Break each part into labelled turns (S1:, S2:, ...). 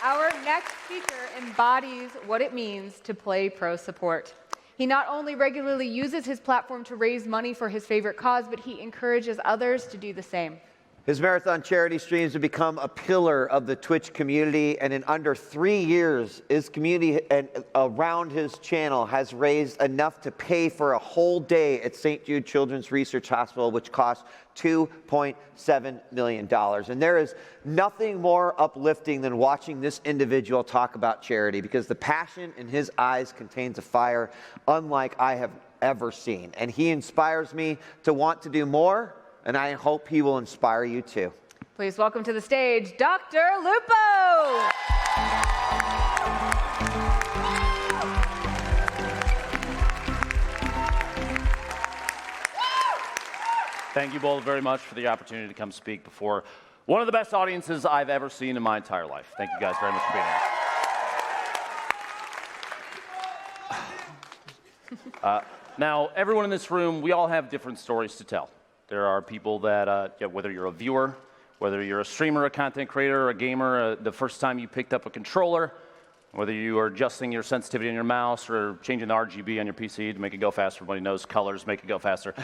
S1: Our next speaker embodies what it means to play pro support. He not only regularly uses his platform to raise money for his favorite cause, but he encourages others to do the same.
S2: His marathon charity streams have become a pillar of the Twitch community, and in under 3 years, his community and around his channel has raised enough to pay for a whole day at St. Jude Children's Research Hospital, which cost $2.7 million. And there is nothing more uplifting than watching this individual talk about charity, because the passion in his eyes contains a fire unlike I have ever seen. And he inspires me to want to do more, and I hope he will inspire you too.
S1: Please welcome to the stage, DrLupo.
S3: Thank you both very much for the opportunity to come speak before one of the best audiences I've ever seen in my entire life. Thank you guys very much for being here. Now, everyone in this room, we all have different stories to tell. There are people that, whether you're a viewer, whether you're a streamer, a content creator, a gamer, the first time you picked up a controller, whether you are adjusting your sensitivity on your mouse or changing the RGB on your PC to make it go faster. Everybody knows colors make it go faster.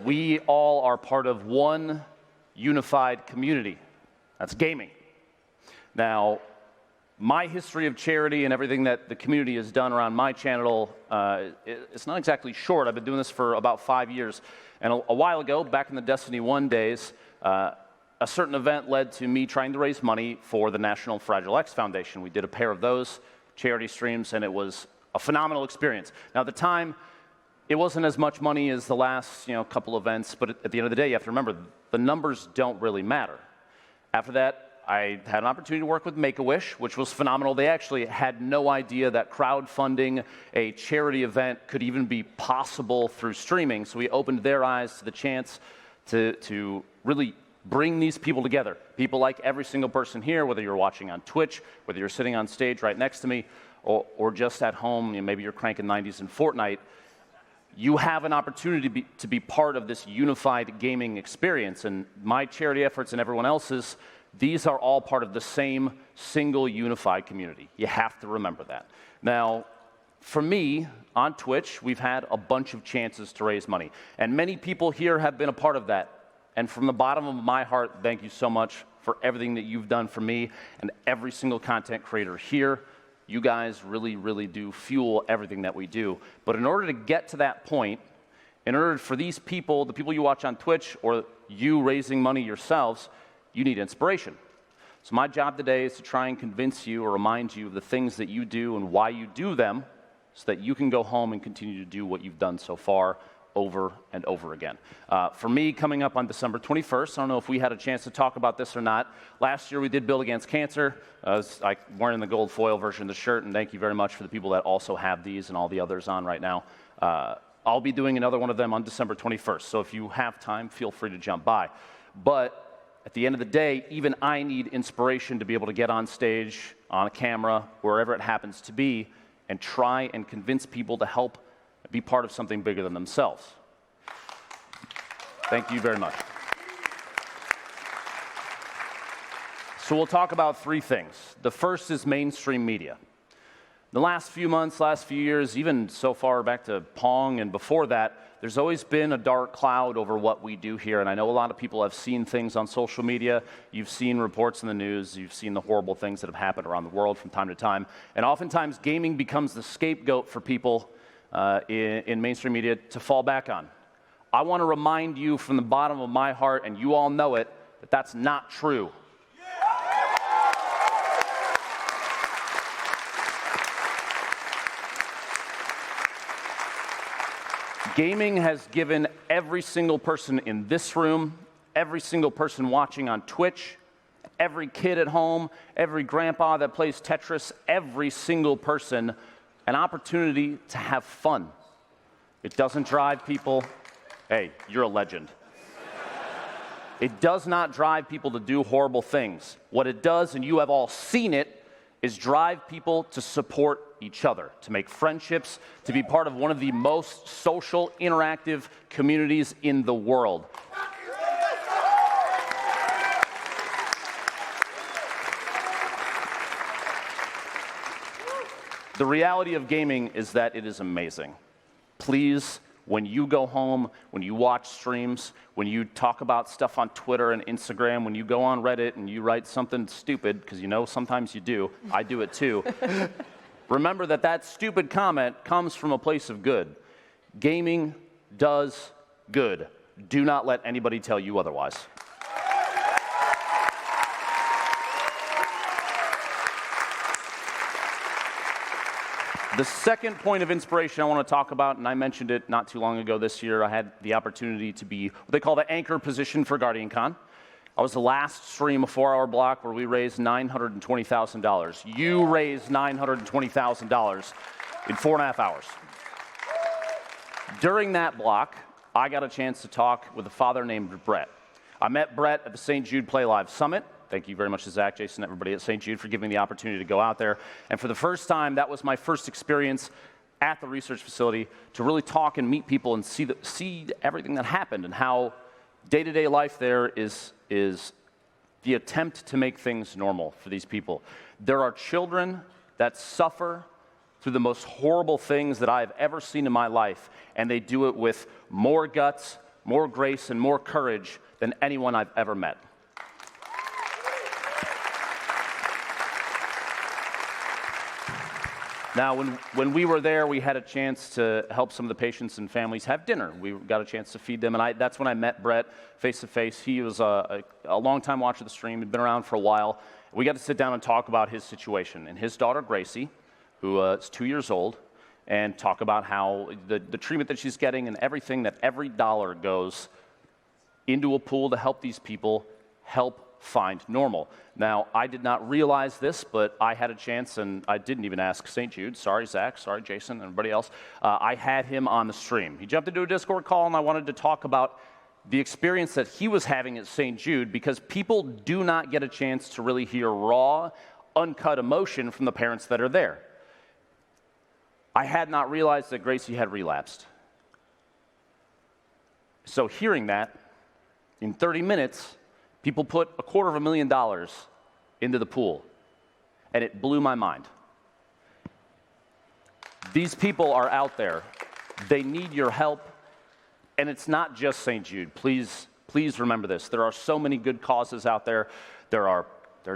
S3: We all are part of one unified community. That's gaming. Now, my history of charity and everything that the community has done around my channel, it's not exactly short. I've been doing this for about 5 years. And a while ago, back in the Destiny 1 days, a certain event led to me trying to raise money for the National Fragile X Foundation. We did a pair of those charity streams, and it was a phenomenal experience. Now, at the time, it wasn't as much money as the last couple events, but at the end of the day, you have to remember, the numbers don't really matter. After that, I had an opportunity to work with Make-A-Wish, which was phenomenal. They actually had no idea that crowdfunding a charity event could even be possible through streaming. So we opened their eyes to the chance to really bring these people together. People like every single person here, whether you're watching on Twitch, whether you're sitting on stage right next to me, or just at home, maybe you're cranking 90s in Fortnite. You have an opportunity to be part of this unified gaming experience. And my charity efforts and everyone else's, these are all part of the same single unified community. You have to remember that. Now, for me, on Twitch, we've had a bunch of chances to raise money. And many people here have been a part of that. And from the bottom of my heart, thank you so much for everything that you've done for me and every single content creator here. You guys really, really do fuel everything that we do. But in order to get to that point, in order for these people, the people you watch on Twitch, or you raising money yourselves, you need inspiration. So my job today is to try and convince you or remind you of the things that you do and why you do them, so that you can go home and continue to do what you've done so far over and over again. For me, coming up on December 21st, I don't know if we had a chance to talk about this or not. Last year we did Build Against Cancer. I'm wearing the gold foil version of the shirt, and thank you very much for the people that also have these and all the others on right now. I'll be doing another one of them on December 21st, so if you have time, feel free to jump by. But at the end of the day, even I need inspiration to be able to get on stage, on a camera, wherever it happens to be, and try and convince people to help be part of something bigger than themselves. Thank you very much. So we'll talk about 3 things. The first is mainstream media. The last few months, last few years, even so far back to Pong and before that, there's always been a dark cloud over what we do here, and I know a lot of people have seen things on social media. You've seen reports in the news. You've seen the horrible things that have happened around the world from time to time, and oftentimes gaming becomes the scapegoat for people in mainstream media to fall back on. I want to remind you from the bottom of my heart, and you all know it, that that's not true. Gaming has given every single person in this room, every single person watching on Twitch, every kid at home, every grandpa that plays Tetris, every single person an opportunity to have fun. It doesn't drive people. Hey, you're a legend. It does not drive people to do horrible things. What it does, and you have all seen it, is drive people to support each other, to make friendships, to be part of one of the most social, interactive communities in the world. The reality of gaming is that it is amazing. Please, when you go home, when you watch streams, when you talk about stuff on Twitter and Instagram, when you go on Reddit and you write something stupid, because you know sometimes you do, I do it too, remember that that stupid comment comes from a place of good. Gaming does good. Do not let anybody tell you otherwise. The second point of inspiration I want to talk about, and I mentioned it not too long ago this year, I had the opportunity to be what they call the anchor position for GuardianCon. I was the last stream, a 4-hour block, where we raised $920,000. You raised $920,000 in 4.5 hours. During that block, I got a chance to talk with a father named Brett. I met Brett at the St. Jude Play Live Summit. Thank you very much to Zach, Jason, everybody at St. Jude for giving me the opportunity to go out there. And for the first time, that was my first experience at the research facility to really talk and meet people and see everything that happened and how day-to-day life there is the attempt to make things normal for these people. There are children that suffer through the most horrible things that I've ever seen in my life, and they do it with more guts, more grace, and more courage than anyone I've ever met. Now, when we were there, we had a chance to help some of the patients and families have dinner. We got a chance to feed them, and that's when I met Brett face-to-face. He was a long-time watcher of the stream. He'd been around for a while. We got to sit down and talk about his situation. And his daughter, Gracie, who is 2 years old, and talk about how the treatment that she's getting and everything, that every dollar goes into a pool to help these people help find normal. Now, I did not realize this, but I had a chance, and I didn't even ask St. Jude. Sorry, Zach. Sorry, Jason, and everybody else. I had him on the stream. He jumped into a Discord call, and I wanted to talk about the experience that he was having at St. Jude, because people do not get a chance to really hear raw, uncut emotion from the parents that are there. I had not realized that Gracie had relapsed. So hearing that, in 30 minutes, people put $250,000 into the pool, and it blew my mind. These people are out there. They need your help, and it's not just St. Jude. Please remember this. There are so many good causes out there. There are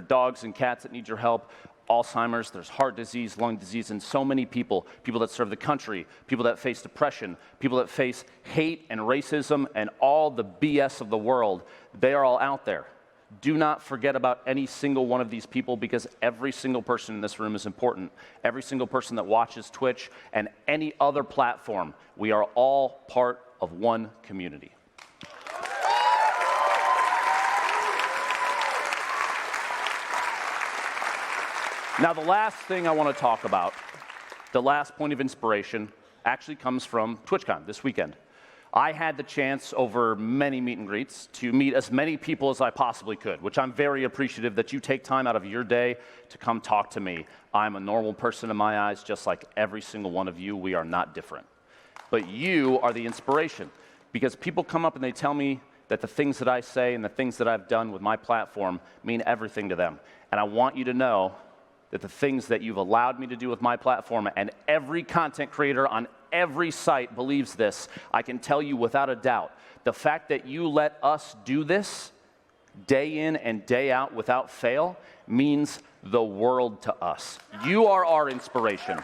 S3: dogs and cats that need your help. Alzheimer's, there's heart disease, lung disease, and so many people that serve the country, people that face depression, people that face hate and racism and all the BS of the world. They are all out there. Do not forget about any single one of these people, because every single person in this room is important. Every single person that watches Twitch and any other platform, we are all part of one community. Now, the last thing I want to talk about, the last point of inspiration, actually comes from TwitchCon this weekend. I had the chance over many meet and greets to meet as many people as I possibly could, which I'm very appreciative that you take time out of your day to come talk to me. I'm a normal person in my eyes, just like every single one of you. We are not different. But you are the inspiration, because people come up and they tell me that the things that I say and the things that I've done with my platform mean everything to them. And I want you to know that the things that you've allowed me to do with my platform, and every content creator on every site believes this, I can tell you without a doubt, the fact that you let us do this day in and day out without fail means the world to us. You are our inspiration.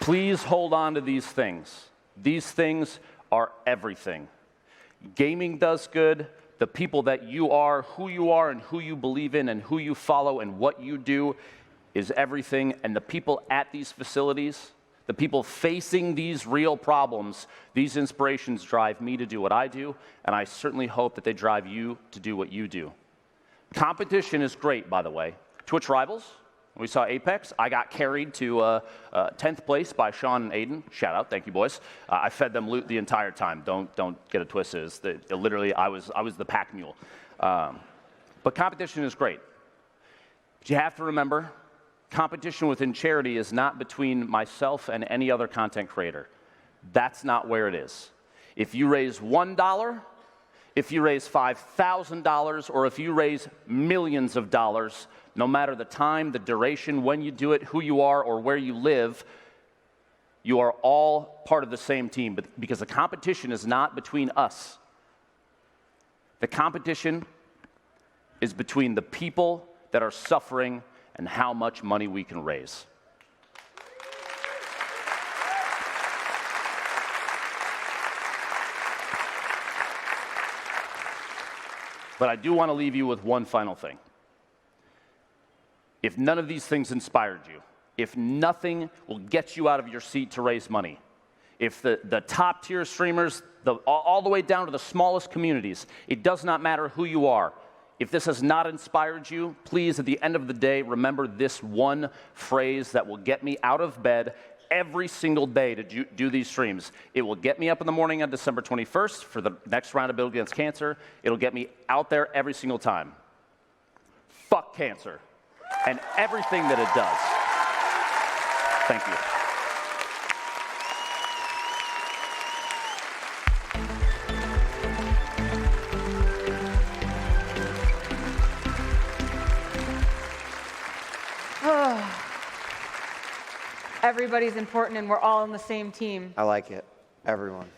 S3: Please hold on to these things. These things are everything. Gaming does good. The people that you are, who you are, and who you believe in, and who you follow, and what you do is everything. And the people at these facilities, the people facing these real problems, these inspirations drive me to do what I do, and I certainly hope that they drive you to do what you do. Competition is great, by the way. Twitch Rivals, we saw Apex. I got carried to 10th place by Sean and Aiden. Shout out, thank you, boys. I fed them loot the entire time. Don't get it twisted. Literally, I was the pack mule. But competition is great. But you have to remember, competition within charity is not between myself and any other content creator. That's not where it is. If you raise $1, If you raise $5,000 or if you raise millions of dollars, no matter the time, the duration, when you do it, who you are, or where you live, you are all part of the same team. But because the competition is not between us. The competition is between the people that are suffering and how much money we can raise. But I do want to leave you with one final thing. If none of these things inspired you, if nothing will get you out of your seat to raise money, if the top tier streamers, all the way down to the smallest communities, it does not matter who you are. If this has not inspired you, please, at the end of the day, remember this one phrase that will get me out of bed every single day to do these streams. It will get me up in the morning on December 21st for the next round of Build Against Cancer. It'll get me out there every single time. Fuck cancer and everything that it does. Thank you.
S1: Everybody's important and we're all on the same team.
S2: I like it. Everyone.